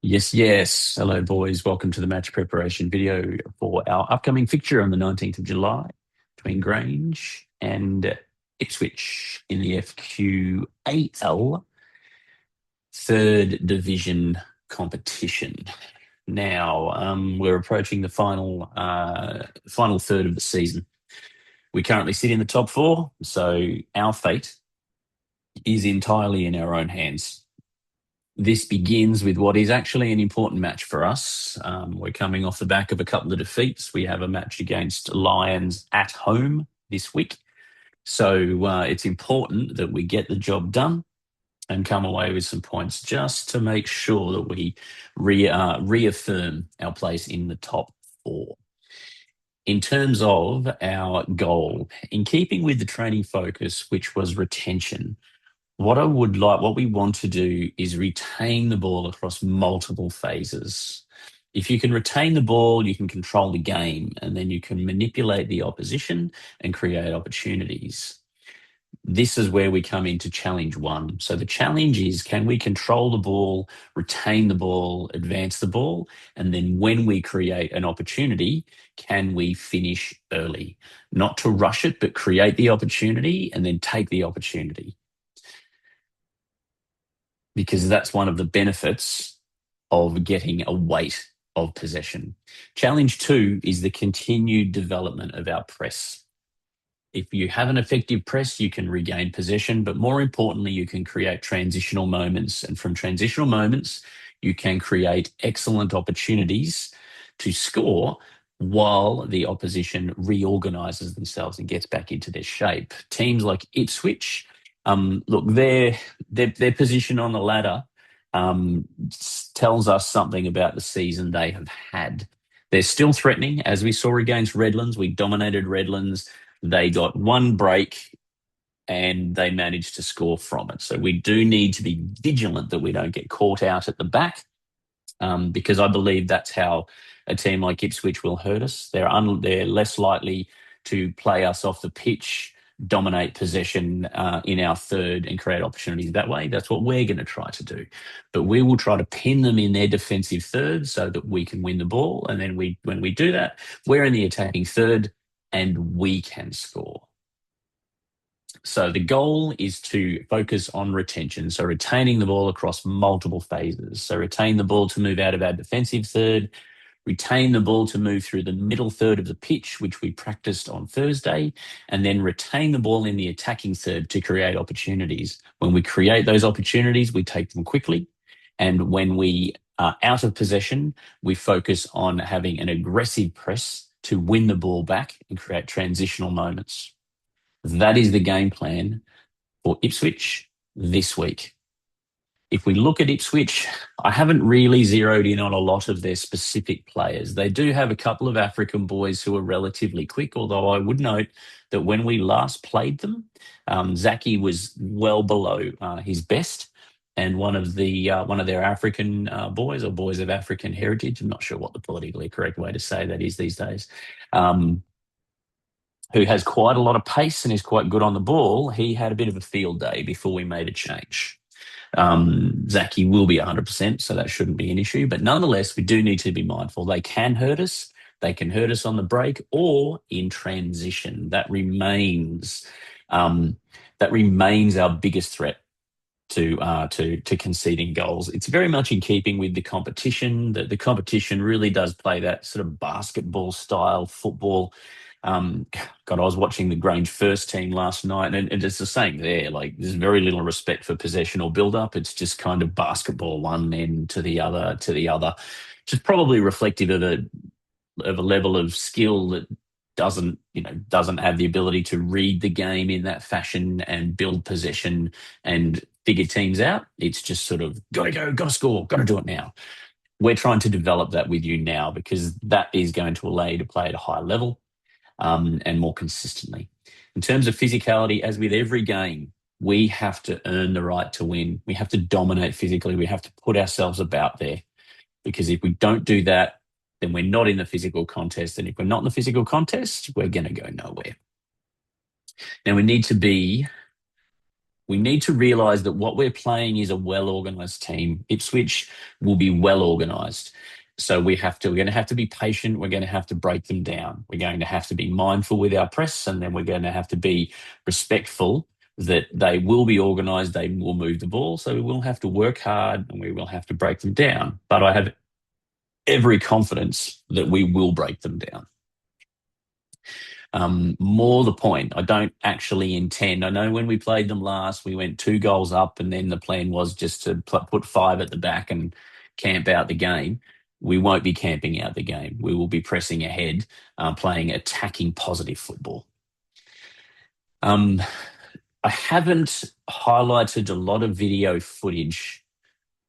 Yes, yes. Hello, boys. Welcome to the match preparation video for our upcoming fixture on the 19th of July between Grange and Ipswich in the FQAL third division competition. Now, we're approaching the final third of the season. We currently sit in the top four, so our fate is entirely in our own hands. This begins with what is actually an important match for us. We're coming off the back of a couple of defeats. We have a match against Lions at home this week. So it's important that we get the job done and come away with some points just to make sure that we reaffirm our place in the top four. In terms of our goal, in keeping with the training focus, which was retention, what we want to do is retain the ball across multiple phases. If you can retain the ball, you can control the game, and then you can manipulate the opposition and create opportunities. This is where we come into challenge one. So the challenge is, can we control the ball, retain the ball, advance the ball? And then when we create an opportunity, can we finish early? Not to rush it, but create the opportunity and then take the opportunity, because that's one of the benefits of getting a weight of possession. Challenge two is the continued development of our press. If you have an effective press, you can regain possession, but more importantly, you can create transitional moments. And from transitional moments, you can create excellent opportunities to score while the opposition reorganises themselves and gets back into their shape. Teams like Ipswich, look, their position on the ladder tells us something about the season they have had. They're still threatening, as we saw against Redlands. We dominated Redlands. They got one break and they managed to score from it. So we do need to be vigilant that we don't get caught out at the back, because I believe that's how a team like Ipswich will hurt us. They're less likely to play us off the pitch, dominate possession in our third and create opportunities that way. That's what we're going to try to do. But we will try to pin them in their defensive third so that we can win the ball. And then when we do that, we're in the attacking third and we can score. So the goal is to focus on retention, so retaining the ball across multiple phases. So retain the ball to move out of our defensive third, retain the ball to move through the middle third of the pitch, which we practiced on Thursday, and then retain the ball in the attacking third to create opportunities. When we create those opportunities, we take them quickly. And when we are out of possession, we focus on having an aggressive press to win the ball back and create transitional moments. That is the game plan for Ipswich this week. If we look at Ipswich, I haven't really zeroed in on a lot of their specific players. They do have a couple of African boys who are relatively quick, although I would note that when we last played them, Zaki was well below his best. And one of their African boys, or boys of African heritage, I'm not sure what the politically correct way to say that is these days, who has quite a lot of pace and is quite good on the ball, he had a bit of a field day before we made a change. Zaki will be 100%, so that shouldn't be an issue. But nonetheless, we do need to be mindful. They can hurt us. They can hurt us on the break or in transition. That remains our biggest threat to conceding goals. It's very much in keeping with the competition. The competition really does play that sort of basketball style football. God, I was watching the Grange first team last night, and it's the same there. Like, there's very little respect for possession or build-up. It's just kind of basketball one end to the other, which is probably reflective of a level of skill that doesn't have the ability to read the game in that fashion and build possession and figure teams out. It's just sort of gotta go, gotta score, gotta do it now. We're trying to develop that with you now, because that is going to allow you to play at a high level and more consistently. In terms of physicality, as with every game, we have to earn the right to win. We have to dominate physically. We have to put ourselves about there, because if we don't do that, then we're not in the physical contest. And if we're not in the physical contest, we're going to go nowhere. Now, we need to be We need to realise that what we're playing is a well-organised team. Ipswich will be well-organised. So we're going to have to be patient. We're going to have to break them down. We're going to have to be mindful with our press, and then we're going to have to be respectful that they will be organised, they will move the ball. So we will have to work hard and we will have to break them down. But I have every confidence that we will break them down. More the point, I don't actually intend. I know when we played them last, we went 2 goals up, and then the plan was just to put 5 at the back and camp out the game. We won't be camping out the game. We will be pressing ahead, playing attacking, positive football. I haven't highlighted a lot of video footage,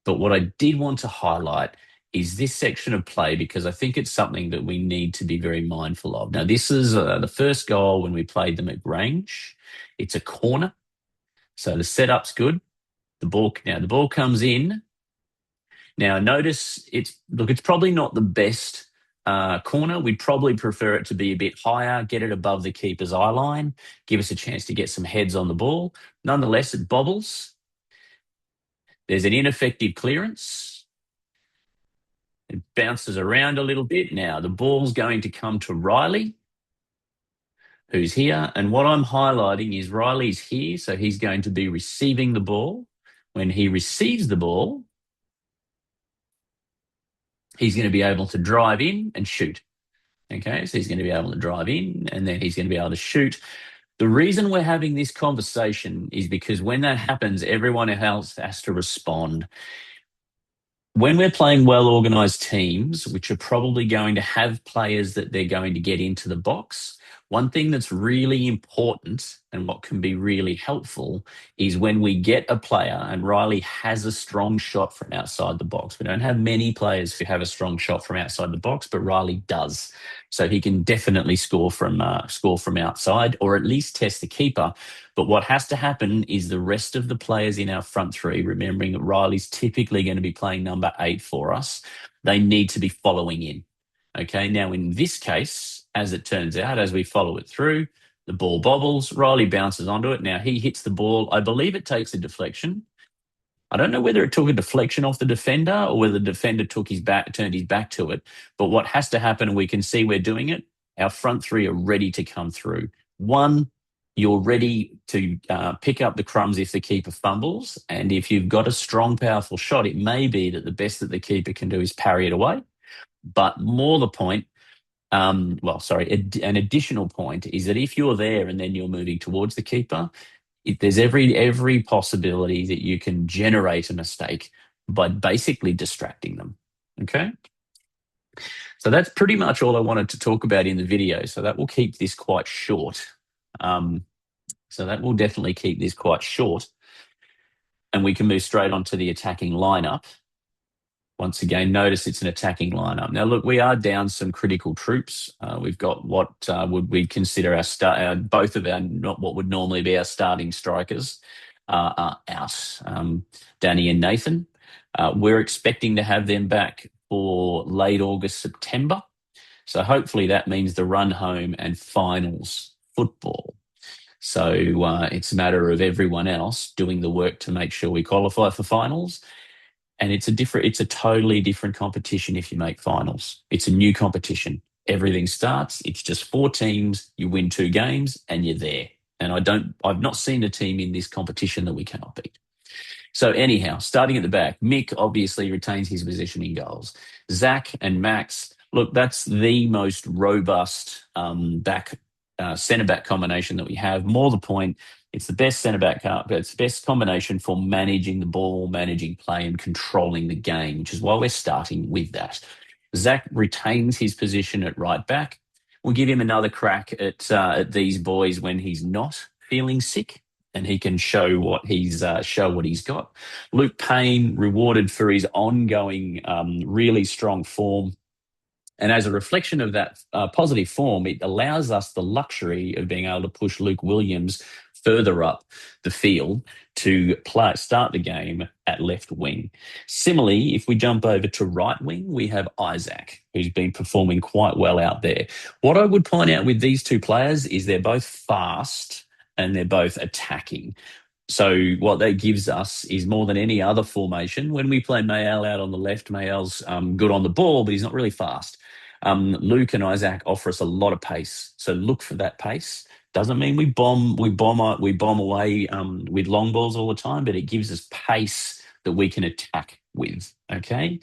but what I did want to highlight is this section of play, because I think it's something that we need to be very mindful of. Now, this is the first goal when we played them at Grange. It's a corner, so the setup's good. The ball comes in. Now, notice it's probably not the best corner. We'd probably prefer it to be a bit higher, get it above the keeper's eye line, give us a chance to get some heads on the ball. Nonetheless, it bobbles. There's an ineffective clearance. It bounces around a little bit. Now, the ball's going to come to Riley, who's here. And what I'm highlighting is Riley's here, so he's going to be receiving the ball. When he receives the ball, he's going to be able to drive in and shoot. Okay, so he's going to be able to drive in, and then he's going to be able to shoot. The reason we're having this conversation is because when that happens, everyone else has to respond. When we're playing well-organised teams, which are probably going to have players that they're going to get into the box, one thing that's really important and what can be really helpful is when we get a player, and Riley has a strong shot from outside the box. We don't have many players who have a strong shot from outside the box, but Riley does. So he can definitely score from outside, or at least test the keeper. But what has to happen is the rest of the players in our front three, remembering that Riley's typically going to be playing number 8 for us, they need to be following in. Okay, now in this case, as it turns out, as we follow it through, the ball bobbles, Riley bounces onto it. Now he hits the ball. I believe it takes a deflection. I don't know whether it took a deflection off the defender or whether the defender turned his back to it. But what has to happen, and we can see we're doing it, our front three are ready to come through. One, you're ready to pick up the crumbs if the keeper fumbles. And if you've got a strong, powerful shot, it may be that the best that the keeper can do is parry it away. But more the point, an additional point is that if you're there and then you're moving towards the keeper, there's every possibility that you can generate a mistake by basically distracting them. Okay? So that's pretty much all I wanted to talk about in the video. So that will keep this quite short. So that will definitely keep this quite short. And we can move straight on to the attacking lineup. Once again, notice it's an attacking lineup. Now, look, we are down some critical troops. We've got what would we consider both of our, not what would normally be our starting strikers are out. Danny and Nathan. We're expecting to have them back for late August, September. So hopefully that means the run home and finals football. So it's a matter of everyone else doing the work to make sure we qualify for finals. And it's a totally different competition if you make finals. It's a new competition. Everything starts. It's just 4 teams. You win 2 games and you're there. And I've not seen a team in this competition that we cannot beat. So anyhow, starting at the back, Mick obviously retains his position in goals. Zach and Max, look, that's the most robust centre-back combination that we have. More the point, it's the best centre-back, it's the best combination for managing the ball, managing play and controlling the game, which is why we're starting with that. Zach retains his position at right back. We'll give him another crack at these boys when he's not feeling sick and he can show what he's got. Luke Payne rewarded for his ongoing really strong form. And as a reflection of that positive form, it allows us the luxury of being able to push Luke Williams further up the field to start the game at left wing. Similarly, if we jump over to right wing, we have Isaac, who's been performing quite well out there. What I would point out with these 2 players is they're both fast and they're both attacking. So what that gives us is more than any other formation. When we play Mayal out on the left, Mayal's good on the ball, but he's not really fast. Luke and Isaac offer us a lot of pace, so look for that pace. Doesn't mean we bomb away with long balls all the time, but it gives us pace that we can attack with. Okay,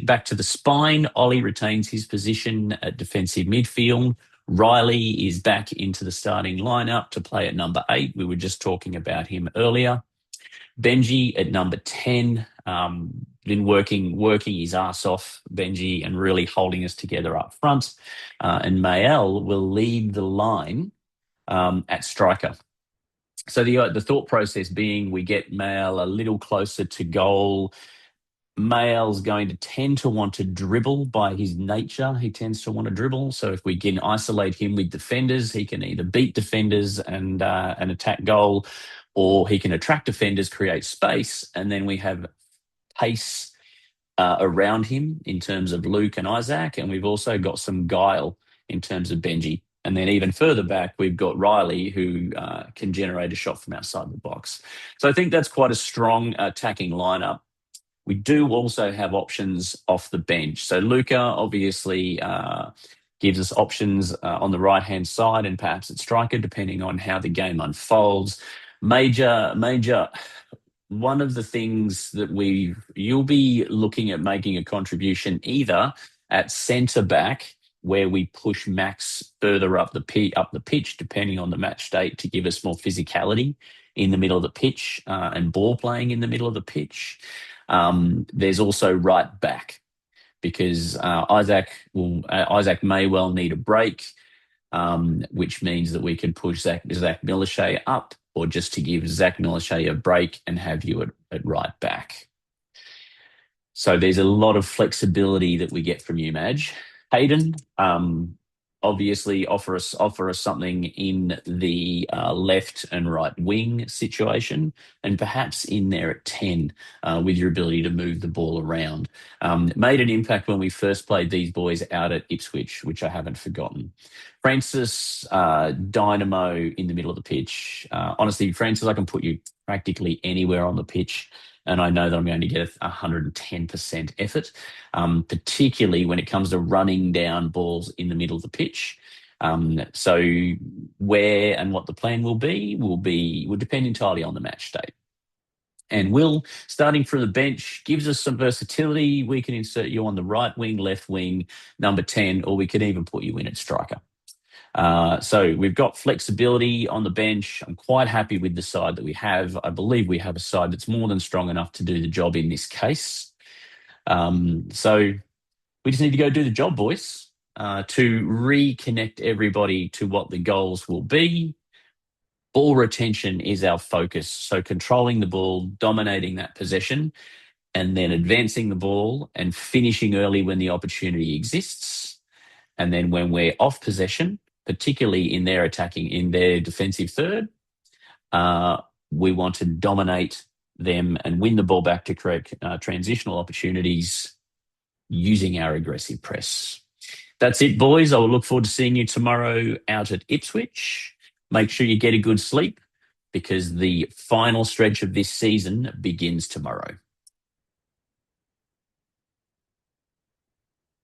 back to the spine, Ollie retains his position at defensive midfield. Riley is back into the starting lineup to play at number 8. We were just talking about him earlier. Benji at number 10, been working his ass off, Benji, and really holding us together up front. And Mael will lead the line at striker. So the thought process being we get Mael a little closer to goal. Mael's going to tend to want to dribble by his nature. He tends to want to dribble. So if we can isolate him with defenders, he can either beat defenders and attack goal, or he can attract defenders, create space, and then we have pace around him in terms of Luke and Isaac, and we've also got some guile in terms of Benji. And then even further back, we've got Riley, who can generate a shot from outside the box. So I think that's quite a strong attacking lineup. We do also have options off the bench. So Luca obviously gives us options on the right-hand side and perhaps at striker, depending on how the game unfolds. Major, one of the things that you'll be looking at making a contribution either at centre back, where we push Max further up the pitch, depending on the match state, to give us more physicality in the middle of the pitch and ball playing in the middle of the pitch. There's also right back, because Isaac may well need a break, which means that we can push Zach Millichet up, or just to give Zach Millichet a break and have you at right back. So there's a lot of flexibility that we get from you, Madge. Hayden, obviously offer us something in the left and right wing situation, and perhaps in there at 10 with your ability to move the ball around. Made an impact when we first played these boys out at Ipswich, which I haven't forgotten. Francis, dynamo in the middle of the pitch. Honestly, Francis, I can put you practically anywhere on the pitch, and I know that I'm going to get 110% effort, particularly when it comes to running down balls in the middle of the pitch. So where and what the plan will depend entirely on the match state. And Will, starting from the bench, gives us some versatility. We can insert you on the right wing, left wing, number 10, or we could even put you in at striker. So we've got flexibility on the bench. I'm quite happy with the side that we have. I believe we have a side that's more than strong enough to do the job in this case. So we just need to go do the job, boys, to reconnect everybody to what the goals will be. Ball retention is our focus. So controlling the ball, dominating that possession, and then advancing the ball and finishing early when the opportunity exists. And then when we're off possession, particularly in their defensive third, we want to dominate them and win the ball back to create transitional opportunities using our aggressive press. That's it, boys. I will look forward to seeing you tomorrow out at Ipswich. Make sure you get a good sleep, because the final stretch of this season begins tomorrow.